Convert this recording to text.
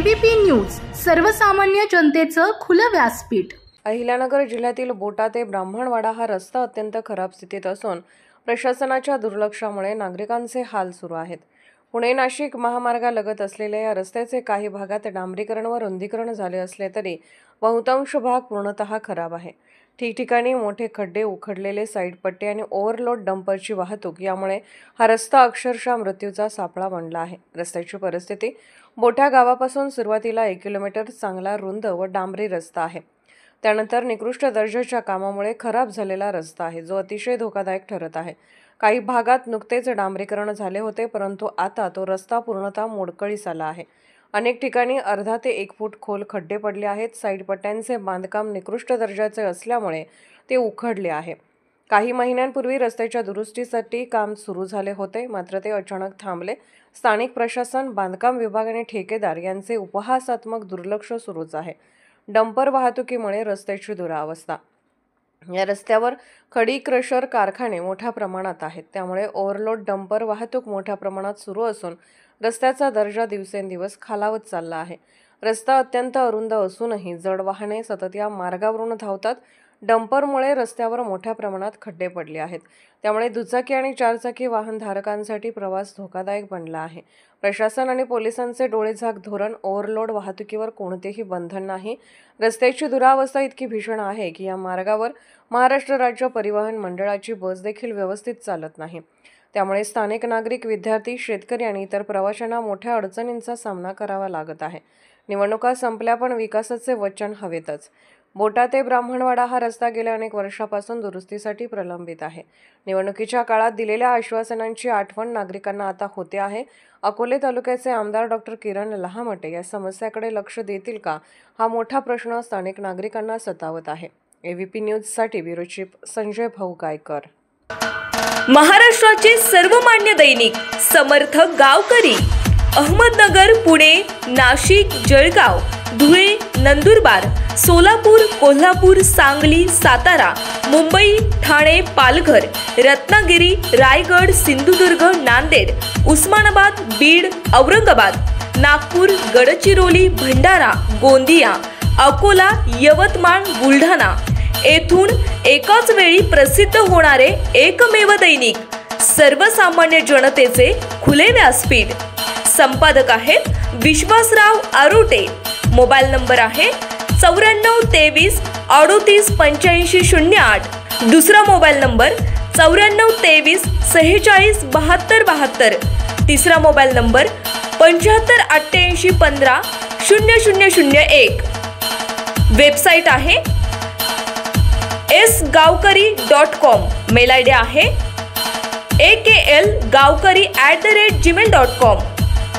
ABP news, सर्वसामान्य जनतेचं खुलं व्यासपीठ। अहिल्यानगर जिल्ह्यातील बोटा ते ब्राह्मणवाडा हा रस्ता अत्यंत खराब स्थितीत असून प्रशासनाच्या दुर्लक्षामुळे नागरिकांचे हाल सुरू आहेत। पुणे नाशिक महामार्गालगत असलेल्या या रस्त्याचे काही भागात डांबरीकरण व रुंदीकरण झाले असले तरी बहुतांश भाग पूर्णतः खराब आहे। ठिकठिकाणी मोठे खड्डे, उखडलेले साईड पट्टे आणि ओव्हरलोड डंपरची वाहतूक यामुळे हा रस्ता अक्षरशः मृत्यूचा सापळा बनला आहे। रस्त्याची परिस्थिती बोठा गावापासून सुरुवातीला 1 किलोमीटर चांगला रुंद व डांबरी रस्ता आहे। त्यानंतर निकृष्ट दर्जाच्या कामामुळे खराब झालेला रस्ता आहे, जो अतिशय धोकादायक ठरत आहे। काही भागात नुकतेच डांबरीकरण झाले होते, परंतु आता तो रस्ता पूर्णतः मोडकळीस आला आहे। अनेक ठिकाणी अर्धा ते 1 फूट खोल खड्डे पडले आहेत। साईड पट्ट्यांचे बांधकाम निकृष्ट दर्जाचे असल्यामुळे ते उखडले आहे। काही महिन्यांपूर्वी रस्त्याच्या दुरुस्तीसाठी काम सुरू झाले होते, मात्र ते अचानक थांबले। स्थानिक प्रशासन, बांधकाम विभाग आणि ठेकेदार यांचे उपहासात्मक दुर्लक्ष सुरूच आहे। डंपर वाहतुकीमुळे रस्त्याची दुरावस्था। या रस्त्यावर खडी क्रशर कारखाने मोठ्या प्रमाणात आहेत, त्यामुळे ओव्हरलोड डंपर वाहतूक मोठ्या प्रमाणात सुरू असून रस्त्याचा दर्जा दिवसेंदिवस खालावत चालला आहे। रस्ता अत्यंत अरुंद असूनही जड वाहने सतत या मार्गावरून धावतात। डंपरमुळे रस्त्यावर मोठ्या प्रमाणात खड्डे पडले आहेत, त्यामुळे दुचाकी आणि चारचाकी वाहन धारकांसाठी प्रवास धोकादायक बनला आहे। प्रशासन आणि पोलिसांचे डोळेझाक धोरण, ओव्हरलोड वाहतुकीवर कोणतेही बंधन नाही। रस्त्याची दुरावस्था इतकी भीषण आहे की या मार्गावर महाराष्ट्र राज्य परिवहन मंडळाची बस देखील व्यवस्थित चालत नाही। त्यामुळे स्थानिक नागरिक, विद्यार्थी, शेतकरी आणि इतर प्रवाशांना मोठ्या अडचणींचा सामना करावा लागत आहे। निवडणुका संपल्या पण विकासाचे वचन हवेतच। बोटा ते ब्राह्मणवाडा हा रस्ता गेल्या अनेक वर्षापासून दुरुस्तीसाठी प्रलंबित आहे। निवडणुकीच्या काळात दिलेल्या आश्वासनांची आठवण नागरिकांना आता होते आहे। अकोले तालुक्याचे आमदार डॉक्टर किरण लहामटे या समस्याकडे लक्ष देतील का, हा मोठा प्रश्न स्थानिक नागरिकांना सतावत आहे। ABP न्यूजसाठी ब्युरो चीफ संजय भाऊ गायकर। महाराष्ट्राचे सर्वमान्य दैनिक समर्थ गावकरी, अहमदनगर, पुणे, नाशिक, जळगाव, धुळे, नंदुरबार, सोलापूर, कोल्हापूर, सांगली, सातारा, मुंबई, ठाणे, पालघर, रत्नागिरी, रायगड, सिंधुदुर्ग, नांदेड, उस्मानाबाद, बीड, औरंगाबाद, नागपूर, गडचिरोली, भंडारा, गोंदिया, अकोला, यवतमाळ, बुलढाणा येथून एकाच वेळी प्रसिद्ध होणारे एकमेव दैनिक, सर्वसामान्य जनतेचे खुले व्यासपीठ। संपादक आहेत विश्वासराव आरोटे। मोबाईल नंबर आहे 94 23 38 85 08। दुसरा मोबाईल नंबर 94 23 46 72 72। तिसरा मोबाईल नंबर 75 88 15 0001। वेबसाईट आहे sgavkari.com। मेल आयडी आहे aklgavkari@gmail.com।